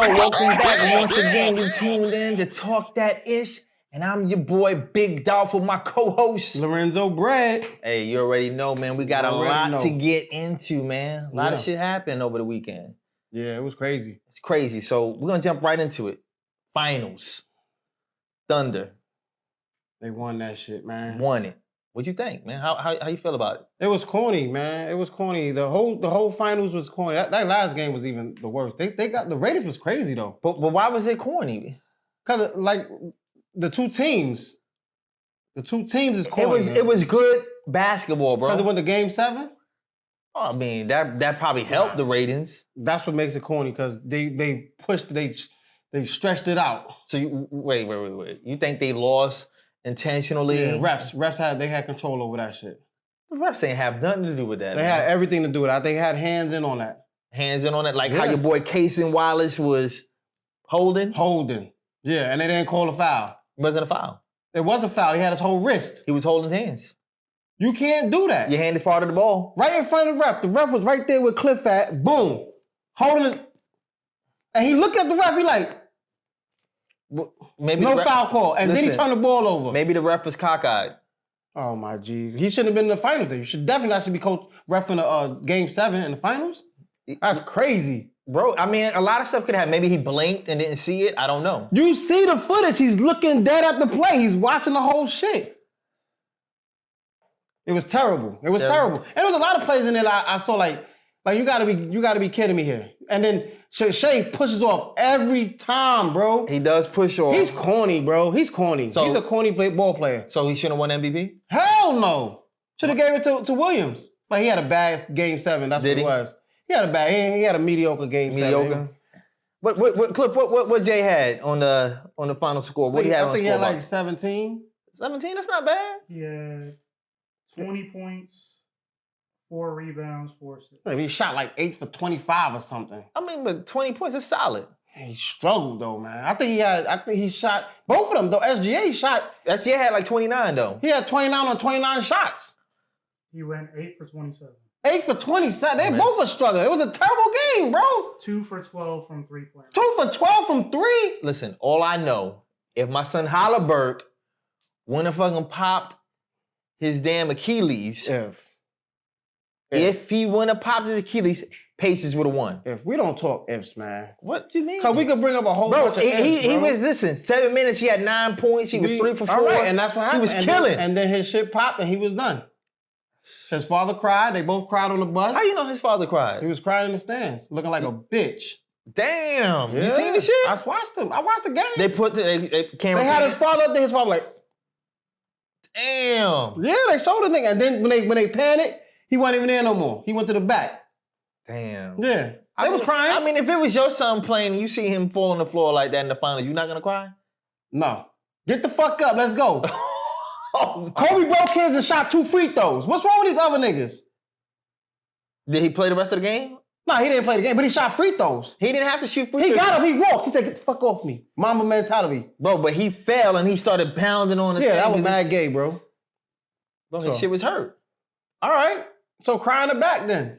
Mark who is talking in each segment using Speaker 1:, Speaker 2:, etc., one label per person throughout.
Speaker 1: welcome back once again. You tuned in to Talk That Ish, and I'm your boy Big Dolph with my co-host
Speaker 2: Lorenzo Brad.
Speaker 1: Hey, you already know, man. We got a lot to get into, man. A lot of shit happened over the weekend.
Speaker 2: Yeah, it was crazy.
Speaker 1: It's crazy. So we're gonna jump right into it. Finals. Thunder.
Speaker 2: They won that shit, man.
Speaker 1: Won it. What'd you think, man? How you feel about it?
Speaker 2: It was corny, man. It was corny. The whole finals was corny. That last game was even the worst. They got the ratings was crazy though.
Speaker 1: But why was it corny?
Speaker 2: Cause like the two teams is corny.
Speaker 1: It was good basketball, bro.
Speaker 2: Cause it went to Game 7.
Speaker 1: Oh, I mean that probably helped the ratings.
Speaker 2: That's what makes it corny. Cause they pushed they stretched it out.
Speaker 1: So wait. You think they lost intentionally?
Speaker 2: Yeah, refs had control over that shit.
Speaker 1: The refs ain't have nothing to do with that.
Speaker 2: They had everything to do with that. They had hands in on that.
Speaker 1: Hands in on it, like how your boy Casey Wallace was holding.
Speaker 2: Yeah, and they didn't call a foul.
Speaker 1: It wasn't a foul.
Speaker 2: It was a foul. He had his whole wrist.
Speaker 1: He was holding hands.
Speaker 2: You can't do that.
Speaker 1: Your hand is part of the ball.
Speaker 2: Right in front of the ref. The ref was right there with Cliff at. Boom. Holding it. And he looked at the ref. He like,
Speaker 1: maybe
Speaker 2: no foul call. And then he turned the ball over.
Speaker 1: Maybe the ref was cockeyed.
Speaker 2: Oh, my G's. He shouldn't have been in the finals. You should definitely be coach ref in the Game 7 in the finals. That's crazy.
Speaker 1: Bro, I mean, a lot of stuff could happen. Maybe he blinked and didn't see it. I don't know.
Speaker 2: You see the footage. He's looking dead at the play. He's watching the whole shit. It was terrible. It was terrible. And there was a lot of plays in there that I saw like you gotta be kidding me here. And then Shea pushes off every time, bro.
Speaker 1: He does push off.
Speaker 2: He's corny, bro. He's corny.
Speaker 1: So,
Speaker 2: he's a corny ball player.
Speaker 1: So he shouldn't have won MVP?
Speaker 2: Hell no. Should have gave it to Williams. But he had a bad Game 7. That's what it was. He had a mediocre Game 7.
Speaker 1: What Cliff? What Jay had on the final score? What he had on the score?
Speaker 2: I think he had like 17.
Speaker 1: 17? That's not bad.
Speaker 3: Yeah, 20 points, 4 rebounds, 4 assists.
Speaker 2: He shot like 8 for 25 or something.
Speaker 1: I mean, but 20 points is solid.
Speaker 2: He struggled though, man. I think he shot both of them though. SGA
Speaker 1: had like 29 though.
Speaker 2: He had 29 on 29 shots.
Speaker 3: He went 8 for 27.
Speaker 2: 8 for 27. They both were struggling. It was a terrible game, bro.
Speaker 3: 2 for 12 from 3-point.
Speaker 2: 2 for 12 from 3?
Speaker 1: Listen, all I know, if my son Halliburton wouldn't have fucking popped his damn Achilles, if he wouldn't have popped his Achilles, Pacers would have won.
Speaker 2: If we don't talk ifs, man.
Speaker 1: What do you mean?
Speaker 2: Because we could bring up a whole bunch of ifs,
Speaker 1: he was, listen, 7 minutes, he had 9 points, he was 3 for 4.
Speaker 2: All right, and that's what happened.
Speaker 1: He was killing.
Speaker 2: And then his shit popped and he was done. His father cried. They both cried on the bus.
Speaker 1: How you know his father cried?
Speaker 2: He was crying in the stands, looking like a bitch.
Speaker 1: Damn.
Speaker 2: Yeah.
Speaker 1: You seen the shit?
Speaker 2: I watched the game.
Speaker 1: They put the camera.
Speaker 2: They had his father up there. His father like,
Speaker 1: damn.
Speaker 2: Yeah, they showed the nigga. And then when they panicked, he wasn't even there no more. He went to the back.
Speaker 1: Damn.
Speaker 2: Yeah. They was crying.
Speaker 1: I mean, if it was your son playing and you see him fall on the floor like that in the finals, you not gonna cry?
Speaker 2: No. Get the fuck up. Let's go. Kobe broke his and shot 2 free throws. What's wrong with these other niggas?
Speaker 1: Did he play the rest of the game?
Speaker 2: No, he didn't play the game, but he shot free throws.
Speaker 1: He didn't have to shoot free throws.
Speaker 2: He got him. He walked. He said, get the fuck off me. Mamba mentality.
Speaker 1: Bro, but he fell and he started pounding on the thing.
Speaker 2: Yeah, that was mad gay, bro.
Speaker 1: His shit was hurt.
Speaker 2: All right. So cry in the back then.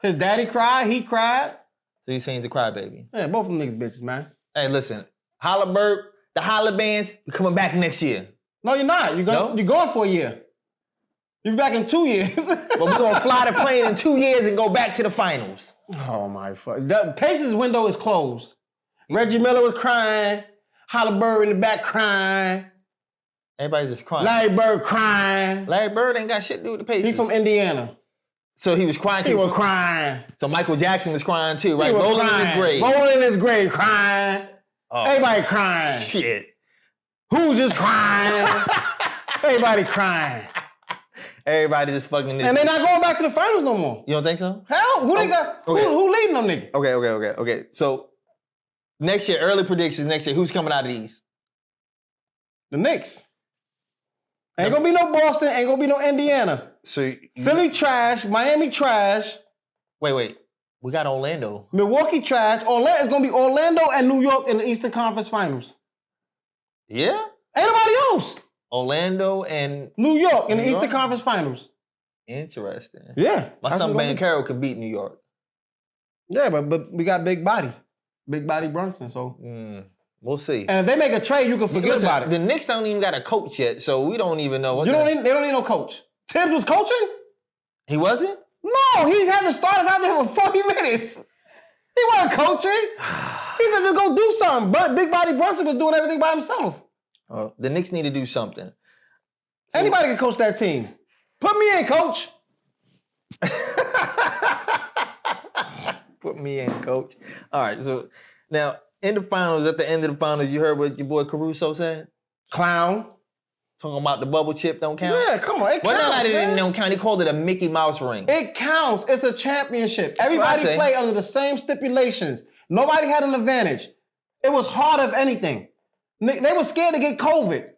Speaker 2: His daddy cried. He cried.
Speaker 1: So you saying he's a crybaby?
Speaker 2: Yeah, both of them niggas bitches, man.
Speaker 1: Hey, listen. Halliburton, the Holla Bands, we coming back next year.
Speaker 2: No, you're not. You're going for a year. You'll be back in 2 years.
Speaker 1: But we're going to fly the plane in 2 years and go back to the finals.
Speaker 2: Oh, my fuck. The Pacers window is closed. Reggie Miller was crying. Halliburton in the back crying.
Speaker 1: Everybody's just crying.
Speaker 2: Larry Bird crying.
Speaker 1: Larry Bird ain't got shit to do with the Pacers.
Speaker 2: He from Indiana.
Speaker 1: So he was crying.
Speaker 2: He was crying.
Speaker 1: So Michael Jackson was crying too, right? Rolling in his grave.
Speaker 2: Rolling in his grave, crying.
Speaker 1: Oh,
Speaker 2: everybody crying.
Speaker 1: Shit.
Speaker 2: Who's just crying? Everybody crying.
Speaker 1: Everybody just fucking.
Speaker 2: And they're not going back to the finals no more.
Speaker 1: You don't think so?
Speaker 2: Hell, who they got? Okay. Who leading them niggas?
Speaker 1: Okay. So next year, early predictions next year, who's coming out of these?
Speaker 2: The Knicks. Ain't gonna be no Boston, ain't gonna be no Indiana.
Speaker 1: So
Speaker 2: Philly trash, Miami trash.
Speaker 1: Wait. We got Orlando.
Speaker 2: Milwaukee trash. It's gonna be Orlando and New York in the Eastern Conference Finals.
Speaker 1: Yeah?
Speaker 2: Ain't nobody else.
Speaker 1: Orlando and
Speaker 2: New York in the Eastern Conference Finals.
Speaker 1: Interesting.
Speaker 2: Yeah.
Speaker 1: My son Ben Carroll could beat New York.
Speaker 2: Yeah, but we got big body. Big body Brunson. So
Speaker 1: we'll see.
Speaker 2: And if they make a trade, you can forget about it.
Speaker 1: The Knicks don't even got a coach yet, so we don't even know.
Speaker 2: They don't need no coach. Tibbs was coaching?
Speaker 1: He wasn't?
Speaker 2: No, he had the starters out there for 40 minutes. He wasn't coaching. He said just go do something. But Big Body Brunson was doing everything by himself.
Speaker 1: The Knicks need to do something. So,
Speaker 2: anybody can coach that team. Put me in, coach.
Speaker 1: Put me in, coach. All right, so now in the finals, at the end of the finals, you heard what your boy Caruso said?
Speaker 2: Clown.
Speaker 1: Talking about the bubble chip don't count?
Speaker 2: Yeah, come on. It counts,
Speaker 1: no, it didn't don't count. He called it a Mickey Mouse ring.
Speaker 2: It counts. It's a championship. Everybody played under the same stipulations. Nobody had an advantage. It was hard if anything. They were scared to get COVID.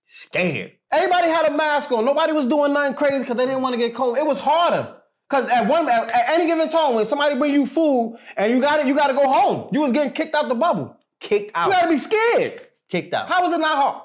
Speaker 1: Scared.
Speaker 2: Everybody had a mask on. Nobody was doing nothing crazy because they didn't want to get COVID. It was harder. Because at any given time, when somebody bring you food and you got to go home. You was getting kicked out the bubble.
Speaker 1: Kicked out.
Speaker 2: You got to be scared.
Speaker 1: Kicked out.
Speaker 2: How was it not hard?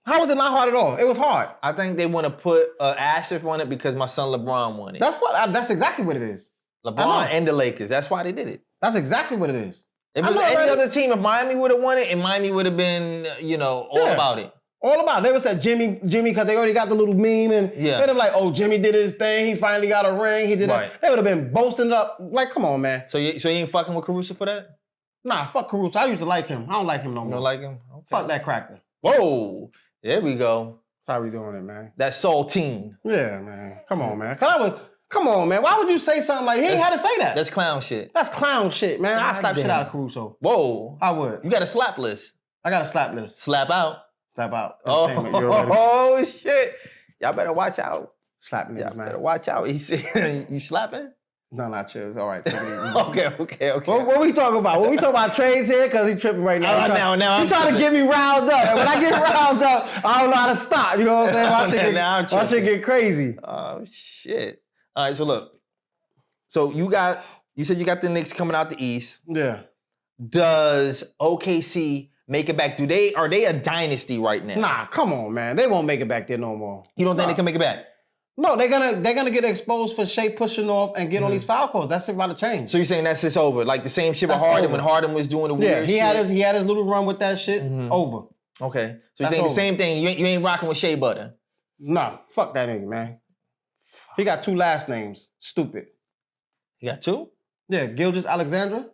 Speaker 2: How was it not hard at all? It was hard.
Speaker 1: I think they want to put an asterisk on it because my son LeBron won it.
Speaker 2: That's exactly what it is.
Speaker 1: LeBron and the Lakers. That's why they did it.
Speaker 2: That's exactly what it is.
Speaker 1: If it was any other team, if Miami would have won it, and Miami would have been, all about it.
Speaker 2: All about it. They would say Jimmy, because they already got the little meme, and they'd have like, oh, Jimmy did his thing. He finally got a ring. He did that. They would have been boasting up. Like, come on, man.
Speaker 1: So you ain't fucking with Caruso for that?
Speaker 2: Nah, fuck Caruso. I used to like him. I don't like him no more.
Speaker 1: You don't like him? Okay.
Speaker 2: Fuck that cracker.
Speaker 1: Whoa. There we go.
Speaker 2: How we doing it, man?
Speaker 1: That saltine.
Speaker 2: Yeah, man. Come on, man. Come on, man. Why would you say something like, he ain't had to say that?
Speaker 1: That's clown shit.
Speaker 2: That's clown shit, man. I'll slap shit out of Caruso.
Speaker 1: Whoa.
Speaker 2: I would.
Speaker 1: You got a slap list.
Speaker 2: I got a slap list.
Speaker 1: Slap out.
Speaker 2: Slap out.
Speaker 1: Oh shit. Y'all better watch out.
Speaker 2: Slapping niggas, man.
Speaker 1: Better watch out. He said, you slapping?
Speaker 2: No, not you. All right.
Speaker 1: Okay.
Speaker 2: What we talking about? When we talking about trades here? Because he tripping right now.
Speaker 1: Now
Speaker 2: he trying to get me riled up. And when I get riled up, I don't know how to stop. You know what I'm saying? My shit get crazy.
Speaker 1: Oh, shit. All right, so look. So you said you got the Knicks coming out the East.
Speaker 2: Yeah.
Speaker 1: Does OKC make it back? Are they a dynasty right now?
Speaker 2: Nah, come on, man. They won't make it back there no more.
Speaker 1: You don't think they can make it back?
Speaker 2: No, they're gonna get exposed for Shea pushing off and get on these foul calls. That's about to change.
Speaker 1: So you're saying that's just over? Like the same shit with Harden when Harden was doing the weird shit?
Speaker 2: Yeah, he had his little run with that shit. Over.
Speaker 1: Okay. So you think the same thing? You ain't rocking with Shea Butter?
Speaker 2: Nah, fuck that nigga, man. He got 2 last names. Stupid.
Speaker 1: He got 2?
Speaker 2: Yeah, Gilgeous Alexander.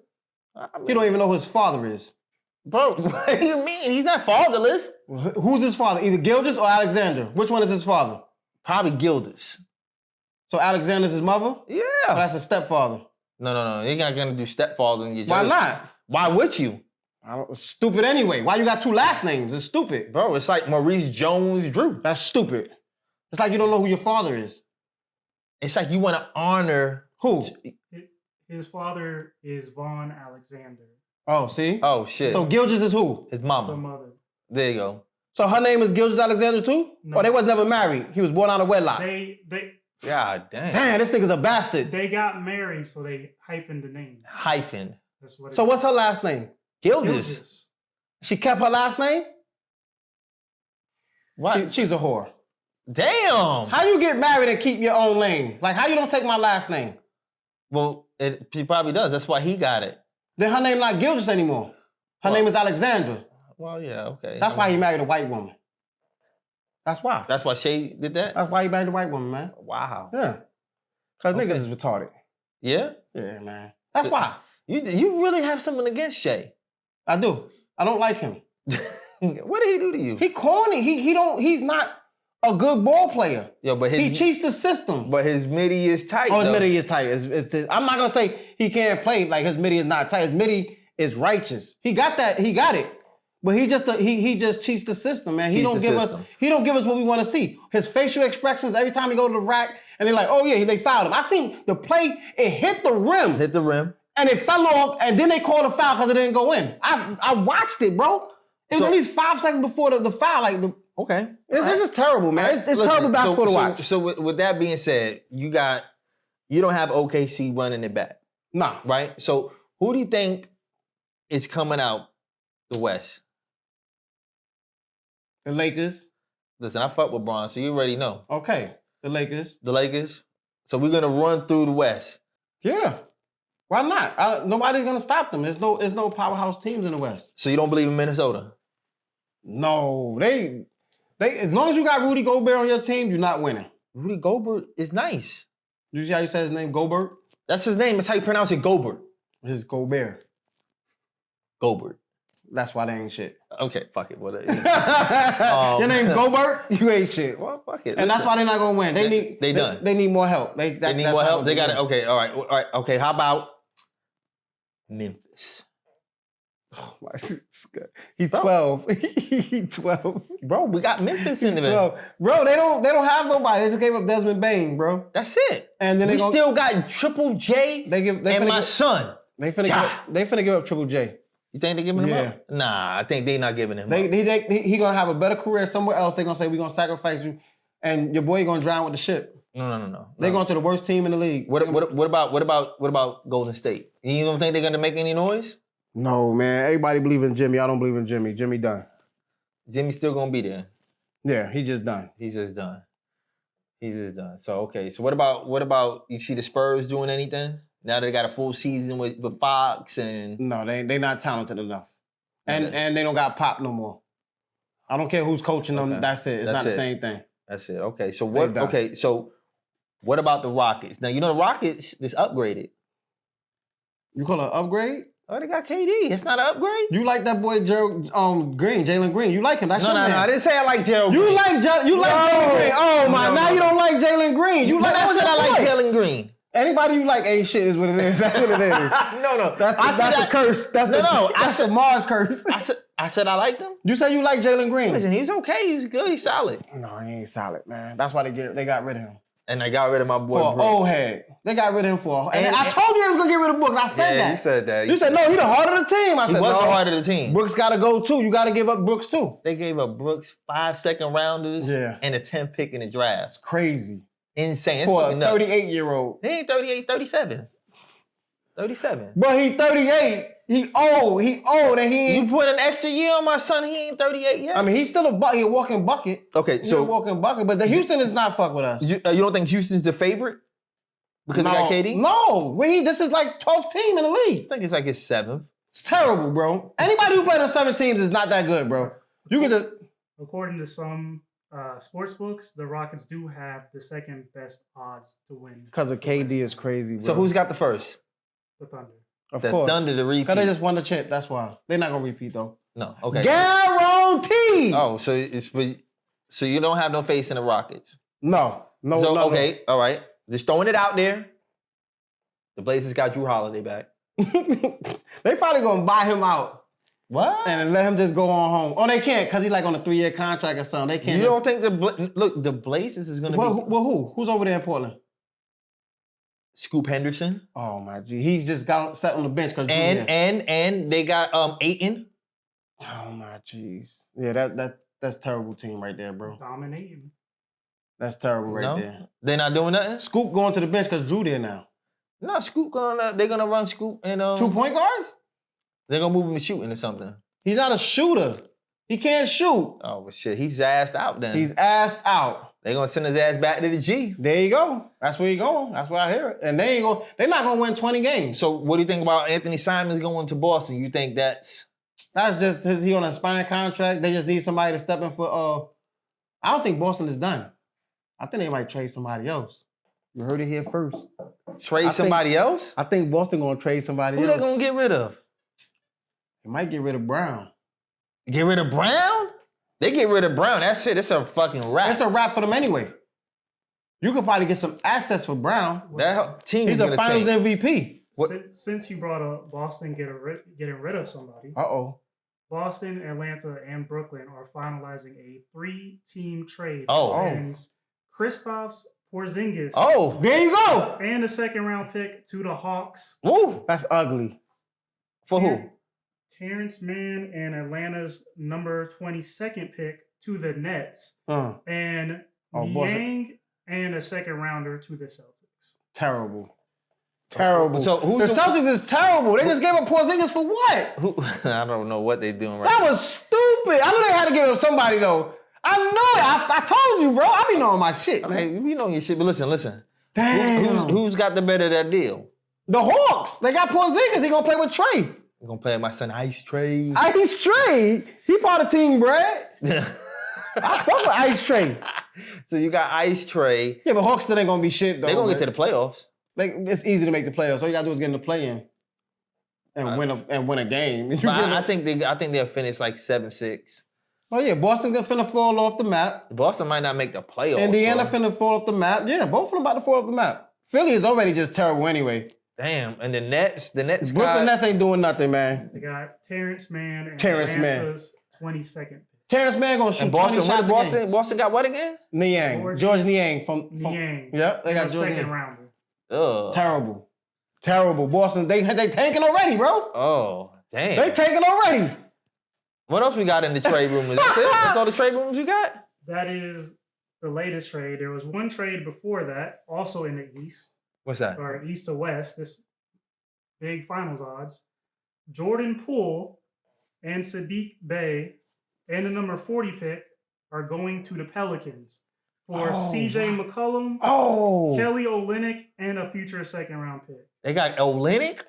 Speaker 2: He don't even know who his father is.
Speaker 1: Bro, what do you mean? He's not fatherless.
Speaker 2: Who's his father? Either Gilgeous or Alexander. Which one is his father?
Speaker 1: Probably Gilgeous.
Speaker 2: So Alexander's his mother?
Speaker 1: Yeah.
Speaker 2: Oh, that's his stepfather.
Speaker 1: No. You're not gonna do stepfather in your
Speaker 2: Why
Speaker 1: jersey.
Speaker 2: not?
Speaker 1: Why would you?
Speaker 2: It's stupid anyway. Why you got 2 last names? It's stupid.
Speaker 1: Bro, it's like Maurice Jones-Drew.
Speaker 2: That's stupid. It's like you don't know who your father is.
Speaker 1: It's like you want to honor
Speaker 2: who?
Speaker 3: His father is Vaughn Alexander.
Speaker 2: Oh, see?
Speaker 1: Oh, shit.
Speaker 2: So Gilgeous is who?
Speaker 1: His mama.
Speaker 3: The mother.
Speaker 1: There you go.
Speaker 2: So her name is Gilgeous Alexander too?
Speaker 3: No.
Speaker 2: Or they was never married? He was born out of wedlock.
Speaker 1: God damn.
Speaker 2: Damn, this nigga's a bastard.
Speaker 3: They got married, so they hyphened the name.
Speaker 1: Hyphen.
Speaker 3: That's what.
Speaker 2: So what's her last name?
Speaker 1: Gilgeous.
Speaker 2: She kept her last name?
Speaker 1: What?
Speaker 2: She's a whore.
Speaker 1: Damn.
Speaker 2: How you get married and keep your own name? Like, how you don't take my last name?
Speaker 1: Well, she probably does. That's why he got it.
Speaker 2: Then her name not Gilgeous anymore. Her name is Alexandra.
Speaker 1: Well, yeah, okay.
Speaker 2: That's why he married a white woman. That's why.
Speaker 1: That's why Shay did that?
Speaker 2: That's why he married a white woman, man.
Speaker 1: Wow.
Speaker 2: Yeah. Because niggas is retarded.
Speaker 1: Yeah?
Speaker 2: Yeah, man. That's why.
Speaker 1: You really have something against Shay.
Speaker 2: I do. I don't like him.
Speaker 1: What did he do to you?
Speaker 2: He corny. He's not a good ball player.
Speaker 1: Yo, but
Speaker 2: he cheats the system.
Speaker 1: But his midi is tight.
Speaker 2: Oh, his midi is tight. I'm not gonna say he can't play like his midi is not tight. His midi is righteous. He got that. He got it. But he just cheats the system, man. He don't give us what we want to see. His facial expressions every time he go to the rack and they're like, oh yeah, they fouled him. I seen the play. It hit the rim.
Speaker 1: Hit the rim.
Speaker 2: And it fell off, and then they called a foul because it didn't go in. I watched it, bro. It was at least 5 seconds before the foul.
Speaker 1: Okay.
Speaker 2: This is terrible, man. It's terrible basketball to watch.
Speaker 1: So with that being said, you don't have OKC running it back.
Speaker 2: Nah.
Speaker 1: Right? So who do you think is coming out the West?
Speaker 2: The Lakers.
Speaker 1: Listen, I fuck with Bron, so you already know.
Speaker 2: Okay. The Lakers.
Speaker 1: The Lakers. So we're gonna run through the West.
Speaker 2: Yeah. Why not? Nobody's gonna stop them. There's no powerhouse teams in the West.
Speaker 1: So you don't believe in Minnesota?
Speaker 2: No, they as long as you got Rudy Gobert on your team, you're not winning.
Speaker 1: Rudy Gobert is nice.
Speaker 2: You see how you said his name, Gobert?
Speaker 1: That's his name. That's how you pronounce it, Gobert.
Speaker 2: His Gobert.
Speaker 1: Gobert.
Speaker 2: That's why they ain't shit.
Speaker 1: Okay, fuck it.
Speaker 2: Your name's Gobert, you ain't shit.
Speaker 1: Well, fuck it.
Speaker 2: And that's why they're not gonna win. They need more help.
Speaker 1: They need more help. They got it. Okay, all right. Okay, how about Memphis?
Speaker 2: Oh my, he's 12. He's 12.
Speaker 1: Bro, we got Memphis in there.
Speaker 2: 12. Bro, they don't have nobody. They just gave up Desmond Bain, bro.
Speaker 1: That's it.
Speaker 2: And then
Speaker 1: we still got Triple J and my son.
Speaker 2: They finna give up Triple J.
Speaker 1: You think they giving him up? Nah, I think they not giving him up.
Speaker 2: He gonna have a better career somewhere else. They gonna say we gonna sacrifice you, and your boy gonna drown with the ship.
Speaker 1: No.
Speaker 2: They going to the worst team in the league.
Speaker 1: What about Golden State? You don't think they're gonna make any noise?
Speaker 2: No, man. Everybody believe in Jimmy. I don't believe in Jimmy. Jimmy done.
Speaker 1: Jimmy's still gonna be there.
Speaker 2: Yeah, he just done.
Speaker 1: He's just done. So okay. So what about you see the Spurs doing anything? Now they got a full season with Fox and
Speaker 2: no, they not talented enough, and they don't got Pop no more. I don't care who's coaching them. Okay. That's it. It's not the same thing.
Speaker 1: That's it. Okay. So what? Okay. So what about the Rockets? Now you know the Rockets is upgraded.
Speaker 2: You call it an upgrade?
Speaker 1: Oh, they got KD. It's not an upgrade.
Speaker 2: You like that boy Jalen Green? You like him? That's
Speaker 1: no. I didn't say I like Jalen Green.
Speaker 2: You like Jalen Green? Oh my! Now you don't like Jalen Green. You like?
Speaker 1: I said I like Jalen Green.
Speaker 2: Anybody you like ain't shit is what it is. That's what it is.
Speaker 1: No.
Speaker 2: That's the curse. That's the Mars curse.
Speaker 1: I said I liked him.
Speaker 2: You said you like Jalen Green.
Speaker 1: Listen, he's okay. He's good. He's solid.
Speaker 2: No, he ain't solid, man. That's why they got rid of him.
Speaker 1: And they got rid of my boy
Speaker 2: for
Speaker 1: Brooks.
Speaker 2: Old head. They got rid of him for. And I told you they was gonna get rid of Brooks. I said that.
Speaker 1: You said that.
Speaker 2: You said no. He the heart of the team. I said
Speaker 1: he was
Speaker 2: no.
Speaker 1: the heart of the team.
Speaker 2: Brooks got to go too. You got to give up Brooks too.
Speaker 1: They gave up Brooks 5 second rounders and a 10 pick in the draft.
Speaker 2: It's crazy.
Speaker 1: Insane. It's
Speaker 2: for a 38-year-old.
Speaker 1: He ain't 38, 37. 37.
Speaker 2: But he 38. He old, and he ain't.
Speaker 1: You put an extra year on my son, he ain't 38 yet.
Speaker 2: I mean, he's still he a walking bucket.
Speaker 1: Okay,
Speaker 2: he's a walking bucket, but the Houston is not fuck with us.
Speaker 1: You don't think Houston's the favorite? Because they got KD?
Speaker 2: No. This is like 12th team in the league.
Speaker 1: I think it's like his 7th.
Speaker 2: It's terrible, bro. Anybody who played on 7 teams is not that good, bro. You can just...
Speaker 3: According to some sports books, the Rockets do have the second best odds to win.
Speaker 2: Because of KD is crazy, bro.
Speaker 1: So who's got the first?
Speaker 3: The Thunder.
Speaker 2: Of course.
Speaker 1: Thunder to repeat.
Speaker 2: Because they just won the chip. That's why. They're not going to repeat, though.
Speaker 1: No. Okay.
Speaker 2: Guaranteed!
Speaker 1: Oh, so you don't have no faith in the Rockets?
Speaker 2: No.
Speaker 1: Okay. All right. Just throwing it out there. The Blazers got Drew Holiday back.
Speaker 2: They probably going to buy him out.
Speaker 1: What?
Speaker 2: And let him just go on home. Oh, they can't because he's like on a 3-year contract or something. They can't.
Speaker 1: You don't think the Blazers is going to be...
Speaker 2: Well, who? Who's over there in Portland?
Speaker 1: Scoop Henderson.
Speaker 2: Oh my G, he's just got sat on the bench because
Speaker 1: and they got Ayton.
Speaker 2: Oh my G's, yeah, that's terrible team right there, bro.
Speaker 3: Dominating.
Speaker 2: That's terrible there.
Speaker 1: They're not doing nothing.
Speaker 2: Scoop going to the bench because Drew there now.
Speaker 1: No, Scoop they're gonna run Scoop and
Speaker 2: 2 point guards.
Speaker 1: They're gonna move him to shooting or something.
Speaker 2: He's not a shooter. He can't shoot.
Speaker 1: Oh well, shit, he's assed out then.
Speaker 2: He's assed out.
Speaker 1: They're gonna send his ass back to the G.
Speaker 2: There you go. That's where he's going. That's where I hear it. And they're not gonna win 20 games.
Speaker 1: So what do you think about Anthony Simons going to Boston? You think that's
Speaker 2: just he on a expiring contract? They just need somebody to step in for I don't think Boston is done. I think they might trade somebody else. You heard it here first.
Speaker 1: Trade somebody else?
Speaker 2: I think Boston gonna trade somebody else.
Speaker 1: Who they gonna get rid of?
Speaker 2: They might get rid of Brown.
Speaker 1: Get rid of Brown? They get rid of Brown. That's it. It's a fucking wrap.
Speaker 2: It's a wrap for them anyway. You could probably get some assets for Brown.
Speaker 1: That team
Speaker 2: He's a Finals MVP.
Speaker 3: Since you brought up Boston getting rid of somebody. Boston, Atlanta, and Brooklyn are finalizing a 3-team trade that sends Kristaps Porzingis.
Speaker 2: Oh, there you go.
Speaker 3: And a 2nd-round pick to the Hawks.
Speaker 2: Woo, that's ugly.
Speaker 1: For who?
Speaker 3: Terrence Mann and Atlanta's number 22nd pick to the Nets. And Yang and a 2nd rounder to the Celtics.
Speaker 2: Terrible.
Speaker 1: So
Speaker 2: the Celtics is terrible. They just gave up Porzingis for what?
Speaker 1: I don't know what they're doing right
Speaker 2: now.
Speaker 1: That
Speaker 2: was stupid. I knew they had to give up somebody though. I know it. I told you, bro. I be knowing my shit.
Speaker 1: Okay, you know your shit, but listen.
Speaker 2: Damn.
Speaker 1: Who's got the better of that deal?
Speaker 2: The Hawks. They got Porzingis. He gonna play with Trey.
Speaker 1: He gonna play with my son Ice Trey.
Speaker 2: Ice Trey. He part of Team Brad. I fuck with Ice Trey.
Speaker 1: So you got Ice Trey.
Speaker 2: Yeah, but Hawks still ain't gonna be shit though.
Speaker 1: They gonna get to the playoffs.
Speaker 2: It's easy to make the playoffs. All you gotta do is get in the play-in and win a game.
Speaker 1: But I think they'll finish like 7-6.
Speaker 2: Oh yeah, Boston's finna fall off the map.
Speaker 1: Boston might not make the playoffs.
Speaker 2: Indiana finna fall off the map. Yeah, both of them about to fall off the map. Philly is already just terrible anyway.
Speaker 1: Damn, and the Nets
Speaker 2: Brooklyn Nets ain't doing nothing, man.
Speaker 3: They got Terrence Mann and
Speaker 2: Terrence
Speaker 3: Atlanta's 22nd.
Speaker 2: Terrence Mann gonna shoot 20 shots again.
Speaker 1: Boston got what again?
Speaker 2: Niang. George Niang from
Speaker 3: Niang.
Speaker 2: Yep, they got George
Speaker 3: second
Speaker 2: Niang.
Speaker 3: rounder.
Speaker 2: Ugh. Terrible. Boston, they tanking already, bro.
Speaker 1: Oh, damn.
Speaker 2: They tanking already.
Speaker 1: What else we got in the trade room? Is that it? That's all the trade rooms you got?
Speaker 3: That is the latest trade. There was one trade before that, also in the East.
Speaker 1: What's that?
Speaker 3: Or East to West, this big finals odds. Jordan Poole and Sadiq Bey and the number 40 pick are going to the Pelicans for CJ McCollum, Kelly Olynyk, and a future second-round pick.
Speaker 1: They got Olynyk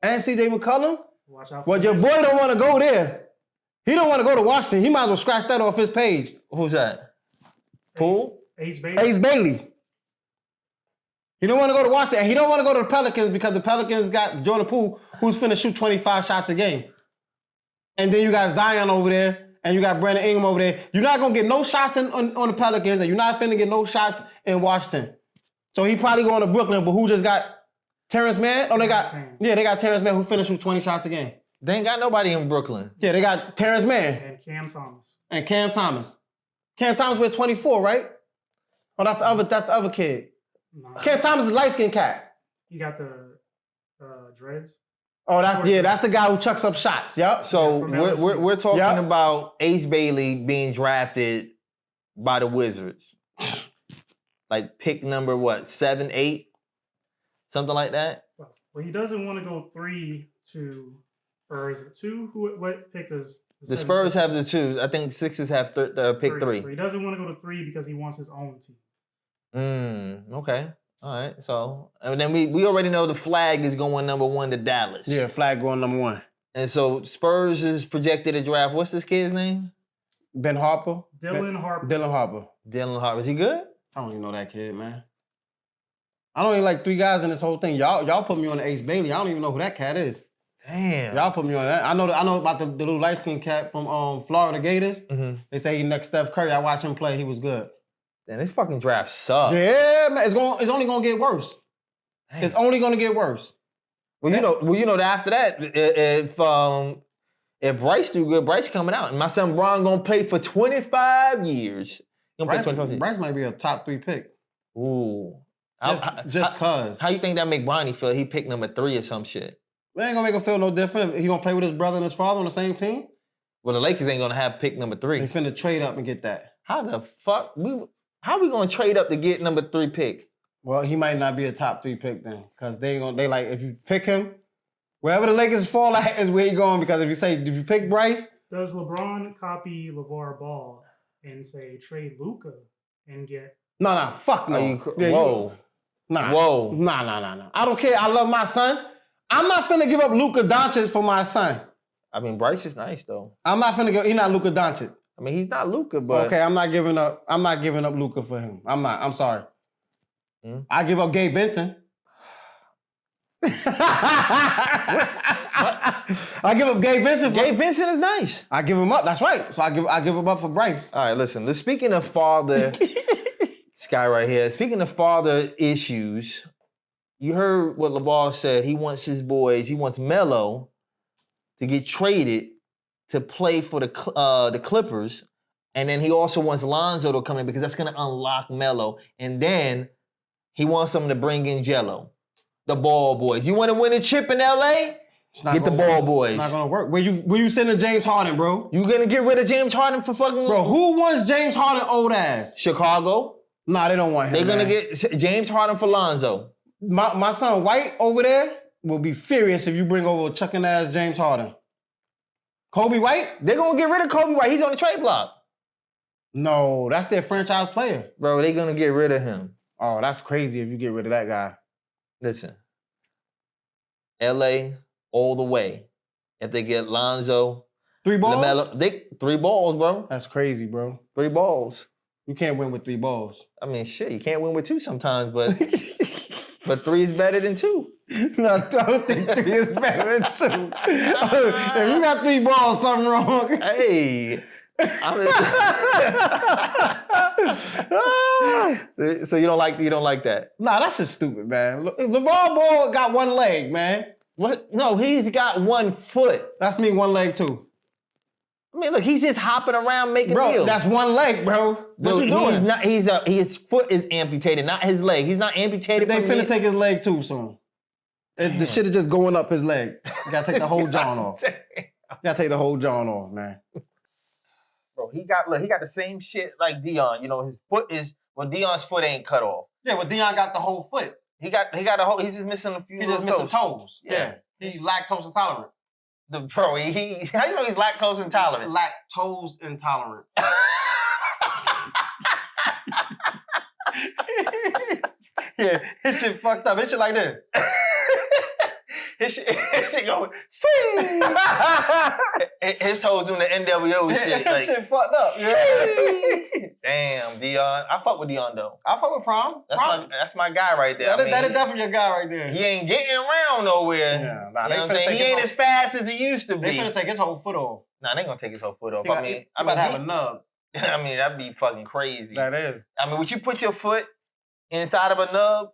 Speaker 2: and CJ McCollum?
Speaker 3: Watch out for
Speaker 2: well, your boy don't want to go there. He don't want to go to Washington. He might as well scratch that off his page.
Speaker 1: Who's that? Poole?
Speaker 3: Ace Bailey.
Speaker 2: Ace Bailey. He don't want to go to Washington. And he don't want to go to the Pelicans because the Pelicans got Jordan Poole, who's finna shoot 25 shots a game. And then you got Zion over there, and you got Brandon Ingram over there. You're not going to get no shots on the Pelicans, and you're not finna get no shots in Washington. So he probably going to Brooklyn, but who just got Terrence Mann? Oh, they got Terrence Mann who finna shoot 20 shots a game.
Speaker 1: They ain't got nobody in Brooklyn.
Speaker 2: Yeah, they got Terrence Mann.
Speaker 3: And Cam Thomas.
Speaker 2: Cam Thomas with 24, right? Oh, that's the other kid. Nah. Cam Thomas is a light-skinned cat.
Speaker 3: You got the dreads.
Speaker 2: Oh, that's the guy who chucks up shots. Yep.
Speaker 1: So we're talking about Ace Bailey being drafted by the Wizards. Like pick number 7, 8? Something like that?
Speaker 3: Well, he doesn't want to go 3 to, or is it 2? What pick is
Speaker 1: the Spurs have the 2. I think the Sixers have pick 3.
Speaker 3: So he doesn't want to go to 3 because he wants his own team.
Speaker 1: Okay. All right. So, and then we already know the flag is going number 1 to Dallas.
Speaker 2: Yeah, flag going number 1.
Speaker 1: And so Spurs is projected to draft, what's this kid's name?
Speaker 2: Ben Harper.
Speaker 3: Dylan Harper.
Speaker 1: Dylan Harper. Is he good?
Speaker 2: I don't even know that kid, man. I don't even like 3 guys in this whole thing. Y'all put me on the Ace Bailey. I don't even know who that cat is.
Speaker 1: Damn.
Speaker 2: Y'all put me on that. I know about the little light-skinned cat from Florida Gators.
Speaker 1: Mm-hmm.
Speaker 2: They say he next Steph Curry. I watched him play. He was good.
Speaker 1: Damn, this fucking draft sucks.
Speaker 2: Yeah, man. It's only gonna get worse. Damn. It's only gonna get worse.
Speaker 1: Well, you know that after that, if Bryce do good, Bryce coming out, and my son Bron gonna play for 25 years.
Speaker 2: Bryce might be a top 3 pick.
Speaker 1: Ooh.
Speaker 2: Just cause.
Speaker 1: How you think that make Bronny feel? He picked number 3 or some shit.
Speaker 2: That ain't gonna make him feel no different. He gonna play with his brother and his father on the same team?
Speaker 1: Well, the Lakers ain't gonna have pick number 3.
Speaker 2: They finna trade up and get that.
Speaker 1: How the fuck? How we gonna trade up to get number 3 pick?
Speaker 2: Well, he might not be a top 3 pick then. Cause they like, if you pick him, wherever the Lakers fall at is where you going. Because if you pick Bryce.
Speaker 3: Does LeBron copy LeVar Ball and say trade Luka and get...
Speaker 2: No, fuck no.
Speaker 1: Whoa.
Speaker 2: Nah. I don't care. I love my son. I'm not finna give up Luka Doncic for my son.
Speaker 1: I mean, Bryce is nice though.
Speaker 2: I'm not finna he's not Luka Doncic.
Speaker 1: I mean, he's not Luka, but
Speaker 2: okay, I'm not giving up Luka for him. I'm not. I'm sorry. I give up Gabe Vincent. I give up Gabe Vincent.
Speaker 1: Gabe Vincent is nice.
Speaker 2: I give him up. That's right. So I give him up for Bryce.
Speaker 1: All right, listen. Speaking of father, this guy right here. Speaking of father issues, you heard what LeVar said. He wants his boys. He wants Melo to get traded to play for the Clippers, and then he also wants Lonzo to come in because that's going to unlock Melo, and then he wants them to bring in Jello, the ball boys. You want to win a chip in LA? Get the ball boys.
Speaker 2: It's not gonna work. Where you sending James Harden, bro?
Speaker 1: You gonna get rid of James Harden for fucking...
Speaker 2: Bro, who wants James Harden old ass?
Speaker 1: Chicago.
Speaker 2: Nah, they don't want him.
Speaker 1: They're gonna get James Harden for Lonzo.
Speaker 2: My son White over there will be furious if you bring over chucking ass James Harden. Kobe White?
Speaker 1: They're gonna get rid of Kobe White. He's on the trade block.
Speaker 2: No, that's their franchise player.
Speaker 1: Bro, they're gonna get rid of him.
Speaker 2: Oh, that's crazy if you get rid of that guy.
Speaker 1: Listen. LA all the way. If they get Lonzo,
Speaker 2: 3 balls?
Speaker 1: LaMelo, 3 balls, bro.
Speaker 2: That's crazy, bro.
Speaker 1: 3 balls.
Speaker 2: You can't win with 3 balls.
Speaker 1: I mean, shit, you can't win with 2 sometimes, but 3 is better than 2.
Speaker 2: No, I don't think 3 is better than 2. If you got 3 balls, something wrong.
Speaker 1: Hey. So you don't like that?
Speaker 2: Nah, that's just stupid, man. LeVar Ball got 1 leg, man.
Speaker 1: What? No, he's got 1 foot.
Speaker 2: That's me 1 leg too.
Speaker 1: I mean, look, he's just hopping around making
Speaker 2: bro,
Speaker 1: deals.
Speaker 2: That's 1 leg, bro. What you doing?
Speaker 1: His foot is amputated, not his leg. He's not amputated.
Speaker 2: They finna take his leg too soon. The shit is just going up his leg. You gotta take the whole John off. You gotta take the whole John off, man.
Speaker 1: Bro, he got the same shit like Dion. You know, his foot is Dion's foot ain't cut off.
Speaker 2: Yeah, but Dion got the whole foot.
Speaker 1: He got a whole. He's just missing a few.
Speaker 2: He's just missing toes. Yeah. He's lactose intolerant.
Speaker 1: How you know he's lactose intolerant?
Speaker 2: Lactose intolerant. Yeah, his shit fucked up. His shit like this.
Speaker 1: His shit going, swing. His toes doing the NWO shit.
Speaker 2: His shit fucked up.
Speaker 1: Yeah. Damn, Dion. I fuck with Dion though.
Speaker 2: I fuck with Prom.
Speaker 1: That's my guy right there.
Speaker 2: That is definitely your guy right there.
Speaker 1: He ain't getting around nowhere.
Speaker 2: Yeah,
Speaker 1: you know what I'm saying? He ain't as fast as he used to be.
Speaker 2: They finna take his whole foot off.
Speaker 1: Nah, they gonna take his whole foot off.
Speaker 2: He about to have a nub.
Speaker 1: I mean, that'd be fucking crazy.
Speaker 2: That is.
Speaker 1: I mean, would you put your foot inside of a nub,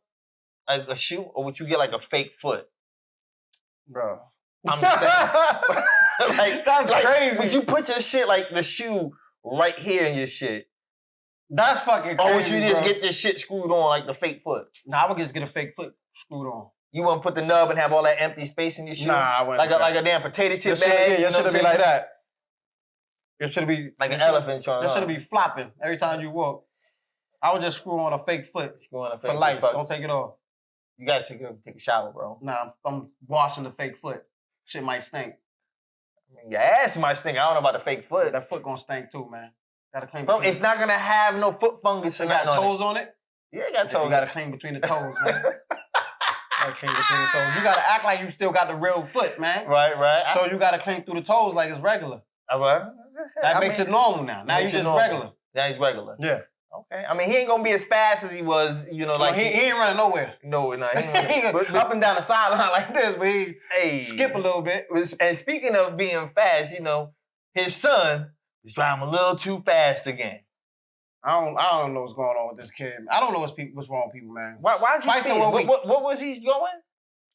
Speaker 1: like a shoe, or would you get like a fake foot?
Speaker 2: Bro.
Speaker 1: I'm just saying.
Speaker 2: That's crazy.
Speaker 1: Would you put your shit like the shoe right here in your shit?
Speaker 2: That's fucking crazy.
Speaker 1: Or would you just get this shit screwed on like the fake foot?
Speaker 2: Nah, I would just get a fake foot screwed on.
Speaker 1: You wouldn't put the nub and have all that empty space in your shoe?
Speaker 2: Nah, I wouldn't.
Speaker 1: Like a damn potato chip bag?
Speaker 2: Yeah, it should be like that. It should be
Speaker 1: like an elephant trying.
Speaker 2: It should be flopping every time you walk. I would just screw on a fake foot for life. Don't take it off.
Speaker 1: You gotta take a shower, bro.
Speaker 2: Nah, I'm washing the fake foot. Shit might stink.
Speaker 1: Your ass might stink. I don't know about the fake foot.
Speaker 2: That foot gonna stink too, man. Gotta clean.
Speaker 1: Bro, it's not gonna have no foot fungus.
Speaker 2: You got toes on it?
Speaker 1: Yeah, got toes.
Speaker 2: You gotta clean between the toes, man. Gotta clean between the toes. You gotta act like you still got the real foot, man.
Speaker 1: Right.
Speaker 2: So you gotta clean through the toes like it's regular. That makes it normal now. Now you just regular.
Speaker 1: Now he's regular.
Speaker 2: Yeah.
Speaker 1: Okay. I mean, he ain't gonna be as fast as he was, like...
Speaker 2: he ain't running nowhere.
Speaker 1: No, he
Speaker 2: ain't up and down the sideline like this, but he skip a little bit.
Speaker 1: And speaking of being fast, his son is driving a little too fast again.
Speaker 2: I don't know what's going on with this kid. I don't know what's wrong with people, man.
Speaker 1: Why is he speeding? What was he going?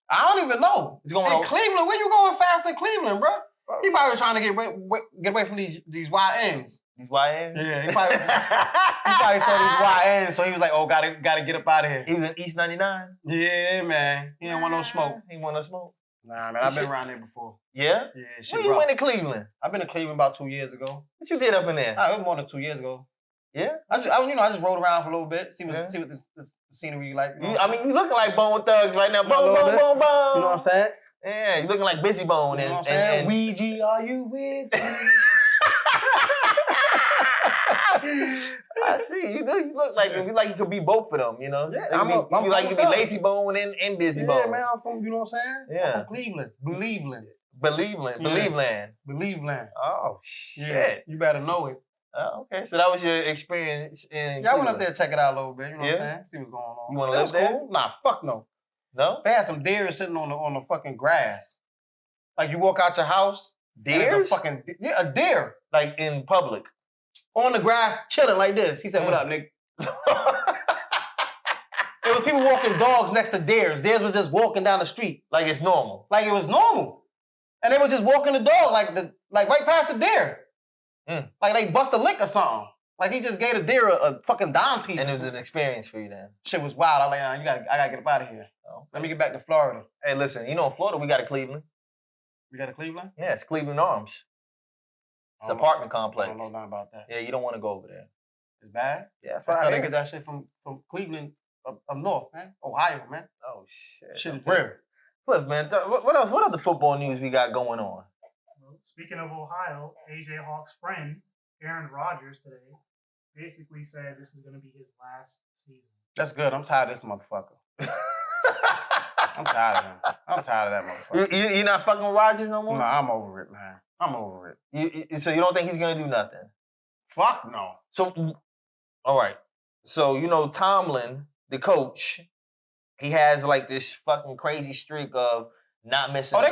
Speaker 2: I don't even know.
Speaker 1: It's going
Speaker 2: in Cleveland. Where you going fast in Cleveland, bro? He probably was trying to get away from these wide ends.
Speaker 1: These YNs?
Speaker 2: Yeah, he probably saw these YNs, so he was like, oh, gotta get up out of here.
Speaker 1: He was in East 99?
Speaker 2: Yeah, man. He didn't want no smoke.
Speaker 1: He didn't want no smoke?
Speaker 2: Nah, man, I've been around there before.
Speaker 1: Yeah?
Speaker 2: Yeah, shit.
Speaker 1: When you went to Cleveland?
Speaker 2: I've been to Cleveland about 2 years ago.
Speaker 1: What you did up in there?
Speaker 2: It was more than 2 years ago.
Speaker 1: Yeah?
Speaker 2: I just rode around for a little bit, see what the scenery like.
Speaker 1: You looking like Bone Thugs right now. Boom.
Speaker 2: You know what I'm saying?
Speaker 1: Yeah, you looking like Busy Bone.
Speaker 2: You know what I'm saying? Ouija, are you with me?
Speaker 1: I see. You look like you could be both of them, Yeah, you could be Lazy Bone and Busy Bone.
Speaker 2: Yeah, man, I'm from, you know what I'm saying?
Speaker 1: Yeah.
Speaker 2: I'm from Cleveland.
Speaker 1: Believeland. Oh, shit.
Speaker 2: Yeah, you better know it.
Speaker 1: Oh, okay. So that was your experience in
Speaker 2: I went up there to check it out a little bit, you know what I'm saying? See what's going on.
Speaker 1: You want to live there?
Speaker 2: Cool. Nah, fuck no.
Speaker 1: No?
Speaker 2: They had some deer sitting on the fucking grass. Like you walk out your house.
Speaker 1: Deer?
Speaker 2: A deer.
Speaker 1: Like in public.
Speaker 2: On the grass, chilling like this. He said, what up, nigga? There was people walking dogs next to deers. Deers was just walking down the street.
Speaker 1: Like it's normal.
Speaker 2: Like it was normal. And they were just walking the dog like right past the deer. Like they bust a lick or something. Like he just gave the deer a fucking dime piece.
Speaker 1: And it was an experience for you then.
Speaker 2: Shit was wild. I was like, I gotta get up out of here.
Speaker 1: Oh.
Speaker 2: Let me get back to Florida.
Speaker 1: Hey, listen, in Florida we got a Cleveland.
Speaker 2: We got a Cleveland?
Speaker 1: Yeah, it's Cleveland Arms. It's an apartment complex.
Speaker 2: I don't know nothing about that.
Speaker 1: Yeah, you don't want to go over there.
Speaker 2: It's bad?
Speaker 1: Yeah, that's why
Speaker 2: I gotta get that shit from Cleveland up north, man. Ohio, man.
Speaker 1: Oh, shit.
Speaker 2: Shit is real.
Speaker 1: Cliff, man, what else? What other football news we got going on?
Speaker 3: Well, speaking of Ohio, AJ Hawk's friend, Aaron Rodgers, today basically said this is going to be his last season.
Speaker 2: That's good. I'm tired of this motherfucker. I'm tired of him. I'm tired of that motherfucker.
Speaker 1: You not fucking with Rodgers no more?
Speaker 2: No, I'm over it, man. I'm over
Speaker 1: it. So you don't think he's gonna do nothing?
Speaker 2: Fuck no.
Speaker 1: So, all right. So you know Tomlin, the coach, he has like this fucking crazy streak of not missing.
Speaker 2: Oh, they're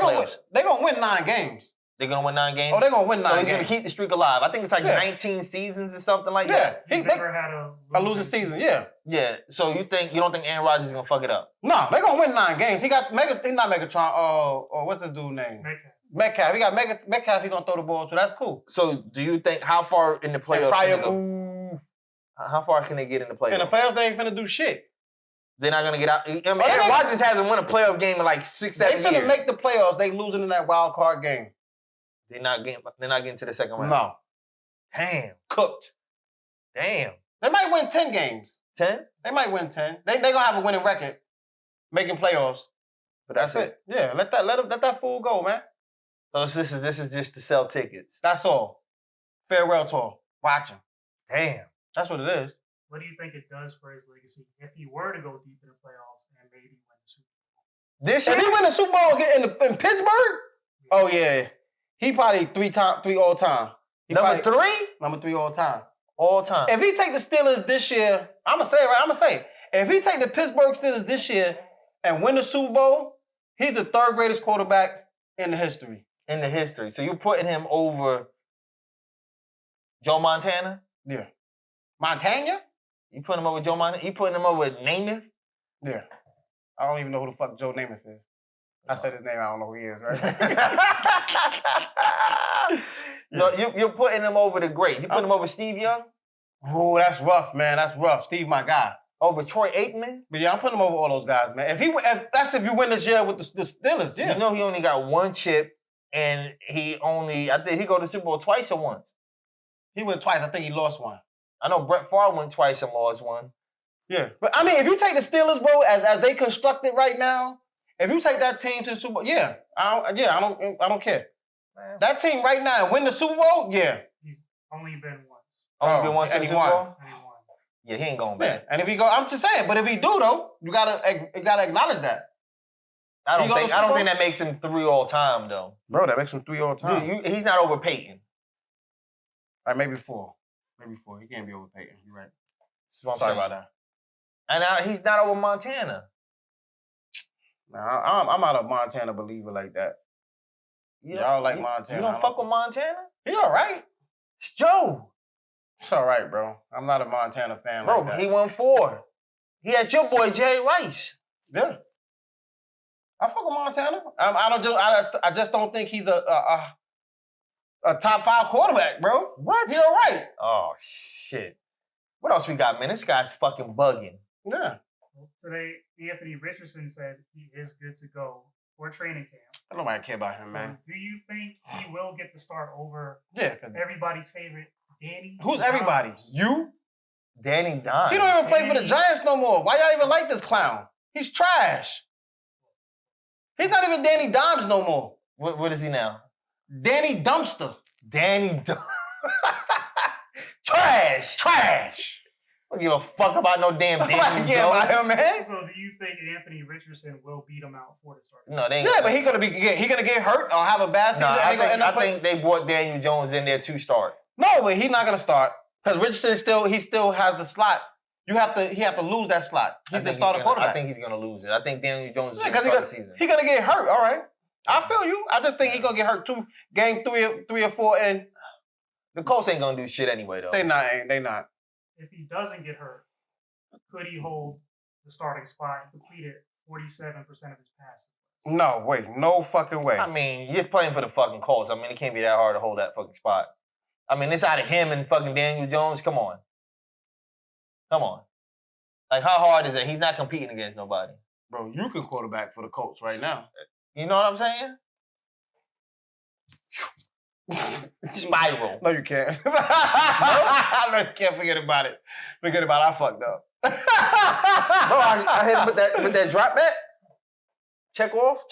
Speaker 2: gonna win 9 games.
Speaker 1: They're gonna win 9 games?
Speaker 2: Oh, they're gonna win 9 games.
Speaker 1: So he's gonna keep the streak alive. I think it's like 19 seasons or something like that.
Speaker 3: He's never had a
Speaker 2: losing season, yeah.
Speaker 1: Yeah. So you don't think Aaron Rodgers is gonna fuck it up?
Speaker 2: No, they're gonna win 9 games. He's not Megatron. Or what's his dude's name? Metcalf. He got Metcalf. He's gonna throw the ball to. That's cool.
Speaker 1: So do you think how far in the playoffs? How far can they get in the playoffs?
Speaker 2: In the playoffs, they ain't finna do shit.
Speaker 1: They're not gonna get out. I mean, Aaron Rodgers hasn't won a playoff game in like 6, 7 years.
Speaker 2: They finna make the playoffs. They losing in that wild card game.
Speaker 1: They're not getting to the second round.
Speaker 2: No.
Speaker 1: Damn.
Speaker 2: Cooked.
Speaker 1: Damn.
Speaker 2: They might win 10 games.
Speaker 1: 10?
Speaker 2: They might win 10. They gonna have a winning record, making playoffs. But that's it. Yeah, let that fool go, man.
Speaker 1: So this is just to sell tickets.
Speaker 2: That's all. Farewell tour. Watch him.
Speaker 1: Damn.
Speaker 2: That's what it is.
Speaker 3: What do you think it does for his legacy if he were to go deep in the playoffs and maybe win the Super Bowl?
Speaker 1: This year?
Speaker 2: If he win the Super Bowl again in Pittsburgh? Oh yeah. He probably 3 all time.
Speaker 1: Number 3?
Speaker 2: Number 3 all time.
Speaker 1: All time.
Speaker 2: If he take the Steelers this year, I'm gonna say it right. I'm gonna say it. If he take the Pittsburgh Steelers this year and win the Super Bowl, he's the 3rd greatest quarterback in the history.
Speaker 1: In the history. So you're putting him over Joe Montana?
Speaker 2: Yeah. Montana?
Speaker 1: You putting him over Joe Montana? You putting him over Namath?
Speaker 2: Yeah. I don't even know who the fuck Joe Namath is. I said his name, I don't know who he is, right?
Speaker 1: No, you're putting him over the great. You putting him over Steve Young?
Speaker 2: Oh, that's rough, man. That's rough. Steve, my guy.
Speaker 1: Over Troy Aikman?
Speaker 2: But yeah, I'm putting him over all those guys, man. If you win this year with the Steelers, yeah.
Speaker 1: You know he only got 1 chip, and I think he go to the Super Bowl twice or once.
Speaker 2: He went twice. I think he lost 1.
Speaker 1: I know Brett Favre went twice and lost 1.
Speaker 2: Yeah, but I mean, if you take the Steelers, bro, as they constructed right now, if you take that team to the Super Bowl, I don't care. Man. That team right now and win the Super Bowl, yeah.
Speaker 3: He's only been once.
Speaker 1: Only been once in the Super Bowl? Yeah, he ain't going back.
Speaker 2: Yeah. And if he go, I'm just saying, but if he do though, you gotta acknowledge that.
Speaker 1: I don't think that makes him 3 all time though.
Speaker 2: Bro, that makes him 3 all time.
Speaker 1: Dude, he's not over Peyton.
Speaker 2: All right, maybe 4. Maybe 4. He can't be over Peyton. You're right.
Speaker 1: Sorry
Speaker 2: about that.
Speaker 1: And he's not over Montana.
Speaker 2: Nah, I'm not a Montana believer like that. Y'all like Montana.
Speaker 1: You don't fuck with Montana?
Speaker 2: He all right.
Speaker 1: It's Joe.
Speaker 2: It's all right, bro. I'm not a Montana fan
Speaker 1: bro,
Speaker 2: like that.
Speaker 1: He won 4. He had your boy, Jerry Rice.
Speaker 2: Yeah. I fuck with Montana. I just don't think he's a top 5 quarterback, bro.
Speaker 1: What?
Speaker 2: He all right.
Speaker 1: Oh, shit. What else we got, man? This guy's fucking bugging.
Speaker 2: Yeah.
Speaker 3: Today, Anthony Richardson said he is good to go for training camp.
Speaker 2: I don't nobody care about him, man.
Speaker 3: Do you think he will get the start over everybody's favorite, Danny?
Speaker 2: Who's everybody? You?
Speaker 1: Danny Dimes.
Speaker 2: He don't even play for the Giants no more. Why y'all even like this clown? He's trash. He's not even Danny Dimes no more.
Speaker 1: What is he now?
Speaker 2: Danny Dumpster.
Speaker 1: Danny Trash.
Speaker 2: I
Speaker 1: don't give a fuck about no damn Danny
Speaker 2: about him, man.
Speaker 3: So do you think Anthony Richardson will beat him out for the start?
Speaker 1: No, they ain't.
Speaker 2: Yeah, but he gonna get hurt or have a bad season.
Speaker 1: I think they brought Daniel Jones in there to start.
Speaker 2: No, but he's not gonna start because Richardson still has the slot. He have to lose that slot. He's the starter quarterback.
Speaker 1: I think he's gonna lose it. I think Daniel Jones is gonna start the season.
Speaker 2: He's gonna get hurt. All right, I feel you. I just think he's gonna get hurt game 3 or 4 and.
Speaker 1: The Colts ain't gonna do shit anyway, though.
Speaker 2: They not.
Speaker 3: If he doesn't get hurt, could he hold the starting spot and complete it 47% of his passes?
Speaker 2: No way. No fucking way.
Speaker 1: I mean, you're playing for the fucking Colts. I mean, it can't be that hard to hold that fucking spot. I mean, it's out of him and fucking Daniel Jones. Come on. Like, how hard is it? He's not competing against nobody.
Speaker 2: Bro, you can quarterback for the Colts right now.
Speaker 1: You know what I'm saying? Spiral.
Speaker 2: No, you can't. No, you can't. Forget about it. I fucked up.
Speaker 1: Bro, I hit him with that drop back. Check off.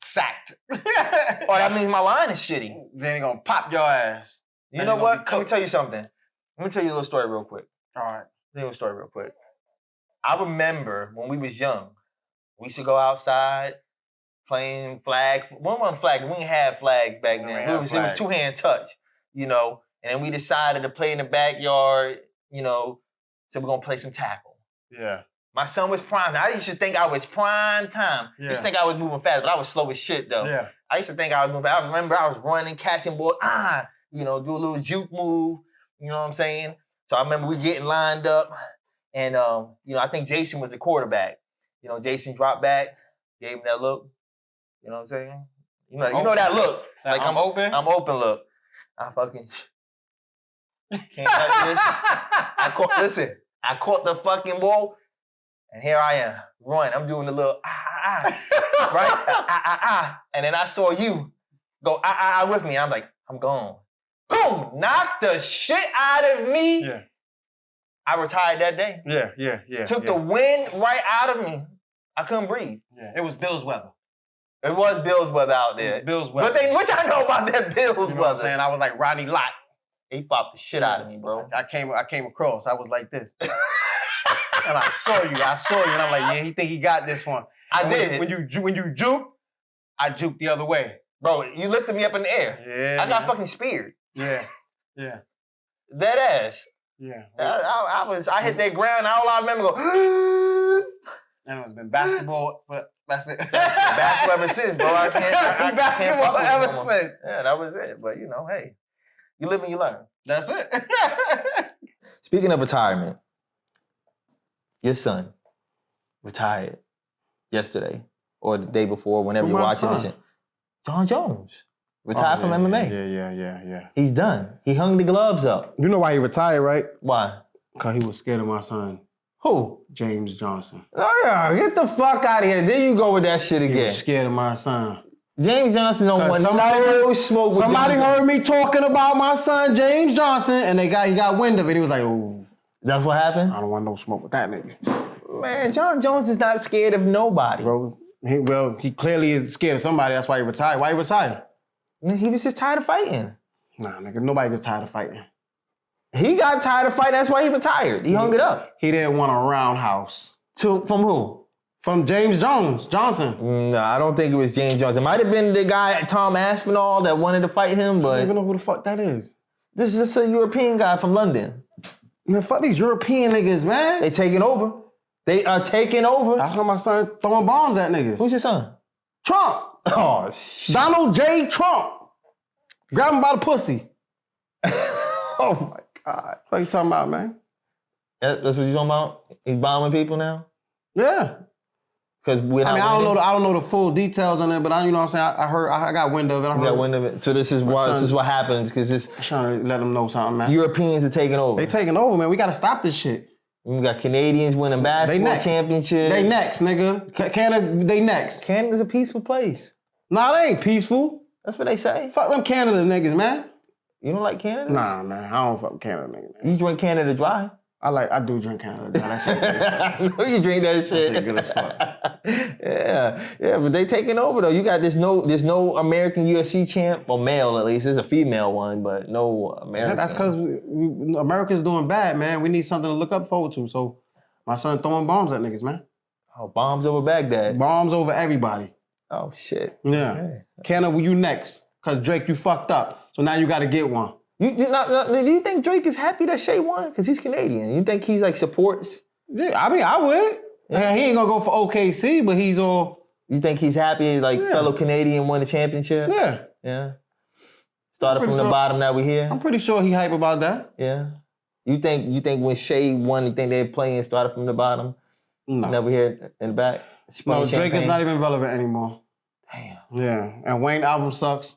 Speaker 2: Sacked.
Speaker 1: Oh, that means my line is shitty.
Speaker 2: Then he gonna pop your ass.
Speaker 1: You know what? Let me tell you something. Let me tell you a little story real quick.
Speaker 2: All right.
Speaker 1: I remember when we was young, We used to go outside playing flag. One flag. We didn't have flags back then. It was 2-hand touch, you know. And then we decided to play in the backyard, you know. So we're gonna play some tackle.
Speaker 2: Yeah.
Speaker 1: My son was prime. I used to think I was prime time. I used to think I was moving fast, but I was slow as shit though. Yeah. I used to think I was moving fast. I remember I was running, catching ball, you know, do a little juke move. You know what I'm saying? So I remember we getting lined up, and you know, I think Jason was the quarterback. You know, Jason dropped back, gave him that look. You know what I'm saying? You know that look.
Speaker 2: Like I'm open?
Speaker 1: I'm open look. I fucking can't touch this. I caught the fucking ball, and here I am, run. I'm doing the little right? And then I saw you go with me. I'm like, I'm gone. Boom! Knocked the shit out of me.
Speaker 2: Yeah.
Speaker 1: I retired that day.
Speaker 2: Yeah.
Speaker 1: Took the wind right out of me. I couldn't breathe.
Speaker 2: Yeah. It was Bill's weather.
Speaker 1: It was Bill's weather out there.
Speaker 2: Bill's weather.
Speaker 1: But what y'all know about that Bill's weather?
Speaker 2: You know what I'm saying? I was like Ronnie Lott.
Speaker 1: He popped the shit out of me, bro.
Speaker 2: I came across. I was like this. And I saw you, and I'm like, yeah, he think he got this one.
Speaker 1: I did.
Speaker 2: When you juke, I juke the other way.
Speaker 1: Bro, you lifted me up in the air.
Speaker 2: Yeah.
Speaker 1: I got fucking speared.
Speaker 2: Yeah.
Speaker 1: Dead ass.
Speaker 2: Yeah.
Speaker 1: I hit that ground, and all I remember go,
Speaker 2: and it's been basketball, but that's it.
Speaker 1: Basketball ever since, bro. I can't
Speaker 2: basketball ever since.
Speaker 1: Yeah, that was it. But you know, hey, you live and you learn.
Speaker 2: That's it.
Speaker 1: Speaking of retirement, your son retired yesterday or the day before, whenever you're watching this. John Jones retired from MMA.
Speaker 2: Yeah.
Speaker 1: He's done. He hung the gloves up.
Speaker 2: You know why he retired, right?
Speaker 1: Why?
Speaker 2: Because he was scared of my son.
Speaker 1: Who?
Speaker 2: James Johnson.
Speaker 1: Oh yeah, get the fuck out of here. There you go with that shit again.
Speaker 2: He was scared of my son.
Speaker 1: James Johnson don't want no smoke with
Speaker 2: somebody heard me talking about my son, James Johnson, and he got wind of it. He was like, ooh.
Speaker 1: That's what happened?
Speaker 2: I don't want no smoke with that nigga.
Speaker 1: Man, John Jones is not scared of nobody.
Speaker 2: Bro, he clearly is scared of somebody. That's why he retired. Why he retired?
Speaker 1: He was just tired of fighting.
Speaker 2: Nah, nigga, nobody gets tired of fighting.
Speaker 1: He got tired of fighting. That's why he retired. He hung it up.
Speaker 2: He didn't want a roundhouse.
Speaker 1: From who?
Speaker 2: From James Johnson.
Speaker 1: No, I don't think it was James Johnson. It might have been the guy, Tom Aspinall, that wanted to fight him, but...
Speaker 2: I don't even know who the fuck that is.
Speaker 1: This is a European guy from London.
Speaker 2: Man, fuck these European niggas, man.
Speaker 1: They taking over. They are taking over.
Speaker 2: I heard my son throwing bombs at niggas.
Speaker 1: Who's your son?
Speaker 2: Trump.
Speaker 1: Oh, shit.
Speaker 2: Donald J. Trump. Grab him by the pussy.
Speaker 1: Oh, my God.
Speaker 2: What are you talking about, man?
Speaker 1: That's what you talking about? He's bombing people now?
Speaker 2: Yeah.
Speaker 1: Because we're not
Speaker 2: I don't know the full details on it, but you know what I'm saying? I got wind of it.
Speaker 1: You got wind of it. So this is what happens, because this...
Speaker 2: I'm trying to let them know something, man.
Speaker 1: Europeans are taking over.
Speaker 2: They taking over, man. We got to stop this shit.
Speaker 1: We got Canadians winning basketball championships.
Speaker 2: They next, nigga. Canada, they next.
Speaker 1: Canada's a peaceful place.
Speaker 2: Nah, they ain't peaceful.
Speaker 1: That's what they say.
Speaker 2: Fuck them Canada niggas, man.
Speaker 1: You don't like Canada?
Speaker 2: Nah, man. I don't fuck with Canada niggas, man.
Speaker 1: You drink Canada dry?
Speaker 2: I do drink Canada dry. That shit good.
Speaker 1: I know you drink that shit.
Speaker 2: That shit good as fuck.
Speaker 1: Yeah, but they taking over though. You got there's no American UFC champ, or male at least. There's a female one, but no American.
Speaker 2: That's because America's doing bad, man. We need something to look up forward to. So my son throwing bombs at niggas, man.
Speaker 1: Oh, bombs over Baghdad.
Speaker 2: Bombs over everybody.
Speaker 1: Oh shit.
Speaker 2: Yeah. Okay. Canada, you next. Cause Drake, you fucked up. So now you got to get one.
Speaker 1: Do you think Drake is happy that Shay won? Because he's Canadian. You think he's like supports?
Speaker 2: Yeah, I mean, I would. Yeah. He ain't gonna go for OKC, but he's all...
Speaker 1: You think he's happy fellow Canadian won the championship?
Speaker 2: Yeah.
Speaker 1: Yeah. Started from the bottom, now we here?
Speaker 2: I'm pretty sure he hype about that.
Speaker 1: Yeah. You think when Shay won, you think they're playing started from the bottom?
Speaker 2: No.
Speaker 1: Never here in the back?
Speaker 2: No, Drake is not even relevant anymore.
Speaker 1: Damn.
Speaker 2: Yeah. And Wayne album sucks.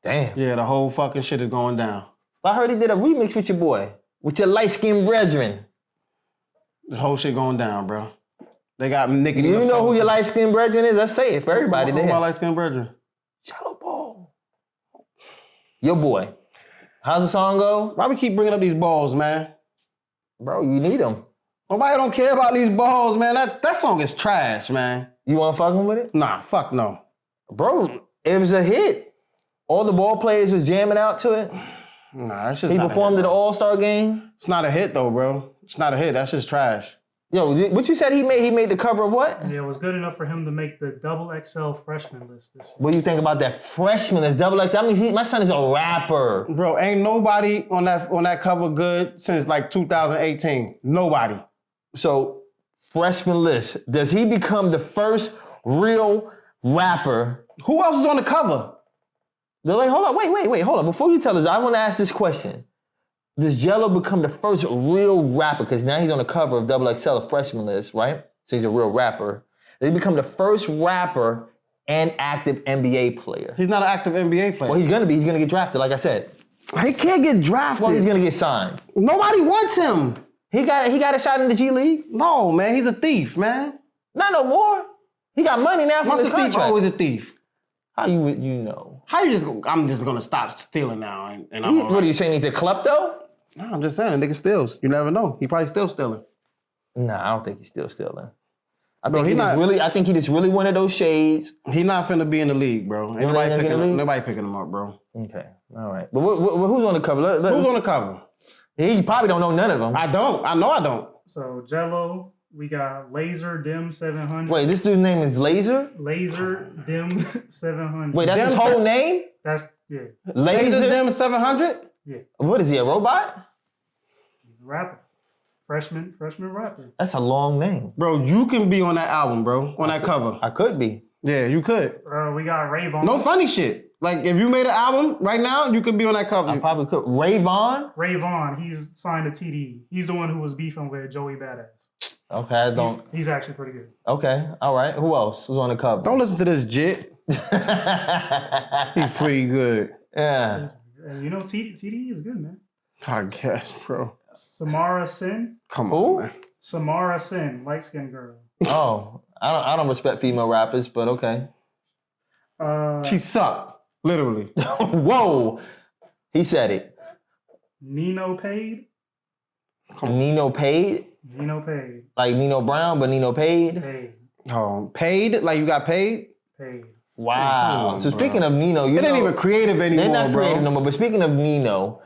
Speaker 1: Damn.
Speaker 2: Yeah, the whole fucking shit is going down.
Speaker 1: I heard he did a remix with your boy, with your light-skinned brethren.
Speaker 2: The whole shit going down, bro. They got Nicki.
Speaker 1: You know who your light-skinned brethren is? Let's say it for everybody.
Speaker 2: Who my light-skinned brethren?
Speaker 1: Shallow Ball. Your boy. How's the song go?
Speaker 2: Why we keep bringing up these balls, man?
Speaker 1: Bro, you need them.
Speaker 2: Nobody don't care about these balls, man. That song is trash, man.
Speaker 1: You want fucking with it?
Speaker 2: Nah, fuck no.
Speaker 1: Bro, it was a hit. All the ball players was jamming out to it.
Speaker 2: Nah, that's just
Speaker 1: He performed at the All-Star game.
Speaker 2: It's not a hit though, bro. It's not a hit. That's just trash.
Speaker 1: Yo, what you said he made? He made the cover of what?
Speaker 3: Yeah, it was good enough for him to make the XXL freshman list this year.
Speaker 1: What do you think about that freshman list? XXL? I mean, my son is a rapper.
Speaker 2: Bro, ain't nobody on that cover good since like 2018. Nobody.
Speaker 1: So, freshman list. Does he become the first real rapper?
Speaker 2: Who else is on the cover?
Speaker 1: Wait, hold on. Wait. Hold on. Before you tell us, I want to ask this question. Does Jello become the first real rapper? Because now he's on the cover of XXL, a freshman list, right? So he's a real rapper. Does he become the first rapper and active NBA player?
Speaker 2: He's not an active NBA player.
Speaker 1: Well, he's gonna be. He's gonna get drafted, like I said.
Speaker 2: He can't get drafted.
Speaker 1: Well, he's gonna get signed.
Speaker 2: Nobody wants him.
Speaker 1: He got a shot in the G League.
Speaker 2: No, man, he's a thief, man.
Speaker 1: Not no more. He got money now from his contract.
Speaker 2: Always a thief.
Speaker 1: How you know?
Speaker 2: How you just? I'm just gonna stop stealing now, and I'm.
Speaker 1: What are you saying? He's a klepto?
Speaker 2: No, I'm just saying, the nigga steals. You never know. He probably still stealing.
Speaker 1: Nah, I don't think he's still stealing. I
Speaker 2: Bro,
Speaker 1: think he just really one of those shades.
Speaker 2: He not finna be in the league, bro. Ain't nobody picking him up, bro.
Speaker 1: Okay, all right. But who's on the cover?
Speaker 2: Who's on the cover?
Speaker 1: He probably don't know none of them.
Speaker 2: I don't. I know I don't.
Speaker 3: So Jello, we got Laser Dim 700.
Speaker 1: Wait, this dude's name is Laser?
Speaker 3: Laser Dim 700.
Speaker 1: Wait, that's his whole name?
Speaker 3: Yeah.
Speaker 2: Laser Dim 700?
Speaker 3: Yeah.
Speaker 1: What is he, a robot?
Speaker 3: He's a rapper. Freshman rapper.
Speaker 1: That's a long name.
Speaker 2: Bro, you can be on that album, bro. On that cover.
Speaker 1: I could be.
Speaker 2: Yeah, you could.
Speaker 3: We got Ray Vaughn.
Speaker 2: No funny shit. Like, if you made an album right now, you could be on that cover.
Speaker 1: I probably could. Ray Vaughn?
Speaker 3: Ray Vaughn, he's signed to TD. He's the one who was beefing with Joey Badass.
Speaker 1: Okay, I don't.
Speaker 3: He's actually pretty good.
Speaker 1: Okay, all right. Who else is on the cover?
Speaker 2: Don't listen to this jit. He's pretty good.
Speaker 1: Yeah.
Speaker 3: You know, TD is good, man.
Speaker 2: I guess, bro.
Speaker 3: Samara Sin.
Speaker 2: Come on, man.
Speaker 3: Samara Sin, light-skinned girl.
Speaker 1: Oh, I don't respect female rappers, but okay.
Speaker 2: She sucked, literally.
Speaker 1: Whoa, he said it.
Speaker 3: Nino Paid.
Speaker 1: Nino Paid?
Speaker 3: Nino Paid.
Speaker 1: Like Nino Brown, but Nino Paid?
Speaker 3: Paid.
Speaker 2: Oh, paid? Like you got paid?
Speaker 3: Paid.
Speaker 1: Wow.
Speaker 2: On,
Speaker 1: so speaking of Nino,
Speaker 2: it ain't even creative anymore,
Speaker 1: they're not
Speaker 2: bro.
Speaker 1: creative no more. But speaking of Nino,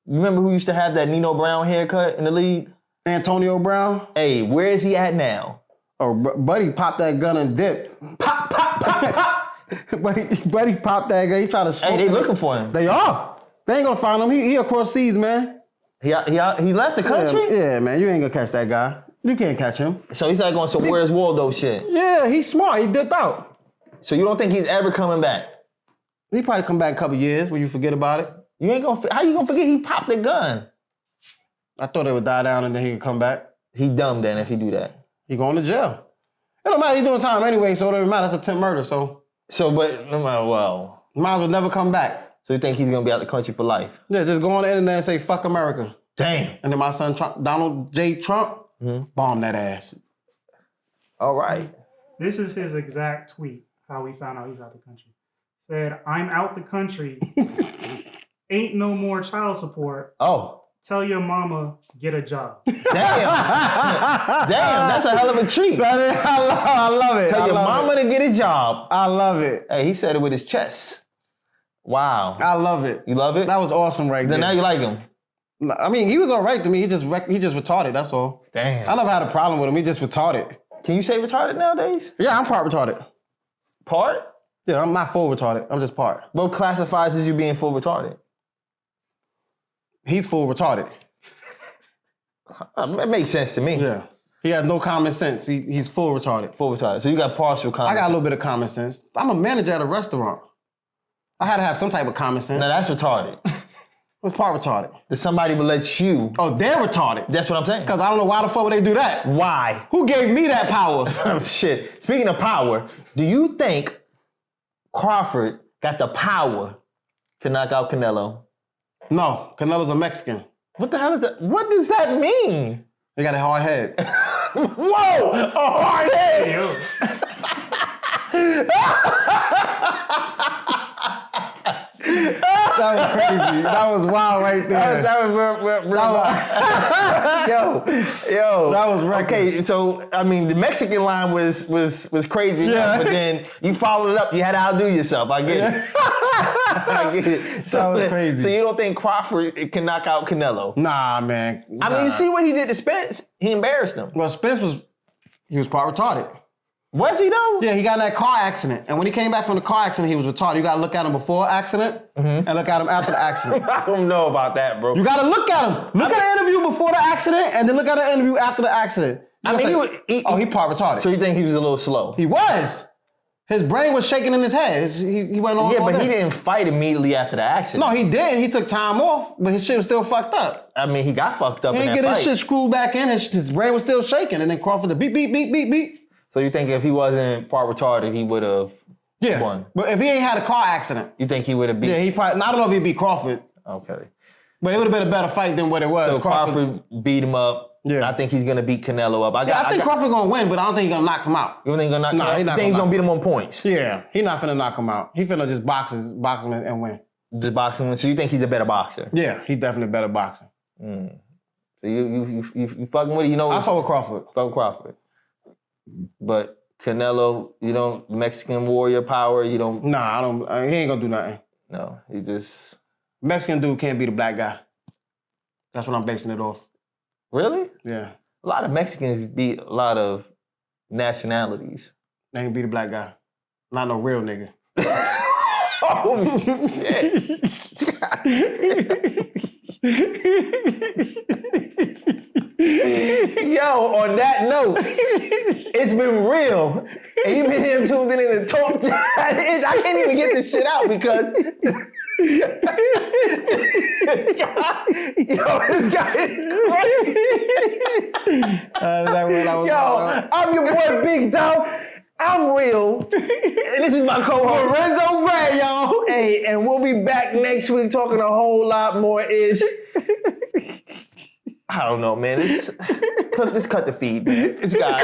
Speaker 1: remember who used to have that Nino Brown haircut in the league?
Speaker 2: Antonio Brown?
Speaker 1: Hey, where is he at now?
Speaker 2: Oh, buddy popped that gun and dipped. Pop, pop, pop, pop. buddy popped that gun. He tried to smoke.
Speaker 1: Hey, they looking for him.
Speaker 2: They are. They ain't gonna find him. He across seas, man.
Speaker 1: He left the country?
Speaker 2: Yeah, man. You ain't gonna catch that guy. You can't catch him.
Speaker 1: So he's like going some Where's Waldo shit.
Speaker 2: Yeah, he's smart. He dipped out.
Speaker 1: So you don't think he's ever coming back?
Speaker 2: He probably come back a couple years when you forget about it.
Speaker 1: You ain't gonna. How you gonna forget he popped the gun?
Speaker 2: I thought it would die down and then he could come back.
Speaker 1: He dumb then if he do that.
Speaker 2: He going to jail. It don't matter. He's doing time anyway, so it doesn't matter. That's attempt murder. So
Speaker 1: but well.
Speaker 2: Might as well never come back.
Speaker 1: So you think he's gonna be out the country for life?
Speaker 2: Yeah, just go on the internet and say fuck America.
Speaker 1: Damn.
Speaker 2: And then my son Trump, Donald J. Trump, bomb that ass.
Speaker 1: All right.
Speaker 3: This is his exact tweet. How we found out he's out the country. Said, "I'm out the country. Ain't no more child support.
Speaker 1: Oh.
Speaker 3: Tell your mama, get a job."
Speaker 1: Damn. Damn, that's a hell of a treat.
Speaker 2: I love it.
Speaker 1: Tell your mama to get a job.
Speaker 2: I love it.
Speaker 1: Hey, he said it with his chest. Wow.
Speaker 2: I love it.
Speaker 1: You love it?
Speaker 2: That was awesome right there.
Speaker 1: Then now you like him.
Speaker 2: I mean, he was all right to me. He just retarded, that's all.
Speaker 1: Damn.
Speaker 2: I never had a problem with him. He just retarded.
Speaker 1: Can you say retarded nowadays?
Speaker 2: Yeah, I'm part retarded.
Speaker 1: Part?
Speaker 2: Yeah, I'm not full retarded. I'm just part.
Speaker 1: What classifies as you being full retarded?
Speaker 2: He's full retarded.
Speaker 1: It makes sense to me.
Speaker 2: Yeah. He has no common sense. He's full retarded.
Speaker 1: Full retarded. So you got partial common
Speaker 2: I got a
Speaker 1: sense.
Speaker 2: little bit of common sense. I'm a manager at a restaurant. I had to have some type of common sense.
Speaker 1: Now that's retarded.
Speaker 2: What's part retarded?
Speaker 1: That somebody will let you.
Speaker 2: Oh, they're retarded.
Speaker 1: That's what I'm saying.
Speaker 2: Because I don't know why the fuck would they do that.
Speaker 1: Why?
Speaker 2: Who gave me that power?
Speaker 1: Shit. Speaking of power, do you think Crawford got the power to knock out Canelo?
Speaker 2: No, Canelo's a Mexican.
Speaker 1: What the hell is that? What does that mean?
Speaker 2: He got a hard head.
Speaker 1: Whoa! A hard head!
Speaker 2: That was crazy. That was wild right there.
Speaker 1: That was yo.
Speaker 2: That was reckless.
Speaker 1: Okay, so I mean, the Mexican line was crazy, enough, but then you followed it up. You had to outdo yourself. I get it. I get it. So,
Speaker 2: that was crazy.
Speaker 1: So you don't think Crawford can knock out Canelo?
Speaker 2: Nah, man. Nah.
Speaker 1: I mean, you see what he did to Spence? He embarrassed him.
Speaker 2: Well, Spence was part retarded.
Speaker 1: Was he though?
Speaker 2: Yeah, he got in that car accident. And when he came back from the car accident, he was retarded. You gotta look at him before accident and look at him after the accident.
Speaker 1: I don't know about that, bro.
Speaker 2: You gotta look at him. Look at the interview before the accident and then look at the interview after the accident.
Speaker 1: I mean,
Speaker 2: he part retarded.
Speaker 1: So you think he was a little slow?
Speaker 2: He was. His brain was shaking in his head. He went on.
Speaker 1: Yeah, but he didn't fight immediately after the accident.
Speaker 2: No, he did. He took time off, but his shit was still fucked up.
Speaker 1: I mean, he got fucked up
Speaker 2: He
Speaker 1: in
Speaker 2: didn't
Speaker 1: that
Speaker 2: get
Speaker 1: fight.
Speaker 2: his shit screwed back in. His brain was still shaking. And then Crawford the beep, beep, beep, beep, beep.
Speaker 1: So you think if he wasn't part retarded, he would have won?
Speaker 2: But if he ain't had a car accident.
Speaker 1: You think he would have beat?
Speaker 2: Yeah, he probably, I don't know if he'd beat Crawford.
Speaker 1: Okay.
Speaker 2: But it would have been a better fight than what it was.
Speaker 1: So Crawford beat him up.
Speaker 2: Yeah.
Speaker 1: I think he's going to beat Canelo up.
Speaker 2: I think Crawford going to win, but I don't think he's going to knock him out.
Speaker 1: You don't think he's going to knock him out?
Speaker 2: He not
Speaker 1: think he's
Speaker 2: gonna
Speaker 1: going to beat him on points?
Speaker 2: Yeah, he's not finna knock him out. He finna just box him and win.
Speaker 1: Just boxing him. So you think he's a better boxer?
Speaker 2: Yeah, he's definitely a better boxer.
Speaker 1: So you fucking with it? You know,
Speaker 2: I fuck with Crawford.
Speaker 1: Fuck with Crawford. But Canelo, you don't Mexican warrior power. You don't.
Speaker 2: Nah, I don't. He ain't gonna do nothing.
Speaker 1: No, he just
Speaker 2: Mexican dude can't beat a black guy. That's what I'm basing it off.
Speaker 1: Really?
Speaker 2: Yeah.
Speaker 1: A lot of Mexicans beat a lot of nationalities.
Speaker 2: They ain't beat a black guy. Not no real nigga.
Speaker 1: Oh shit! Yo, on that note, it's been real. And you've been here tuned in and talked. I can't even get this shit out because yo, this guy is crazy. Yo, I'm your boy Big Dolph. I'm real. And this is my co-host
Speaker 2: Lorenzo Ray, y'all.
Speaker 1: Hey, and we'll be back next week talking a whole lot more ish. I don't know, man. Let's cut the feed, man. It's got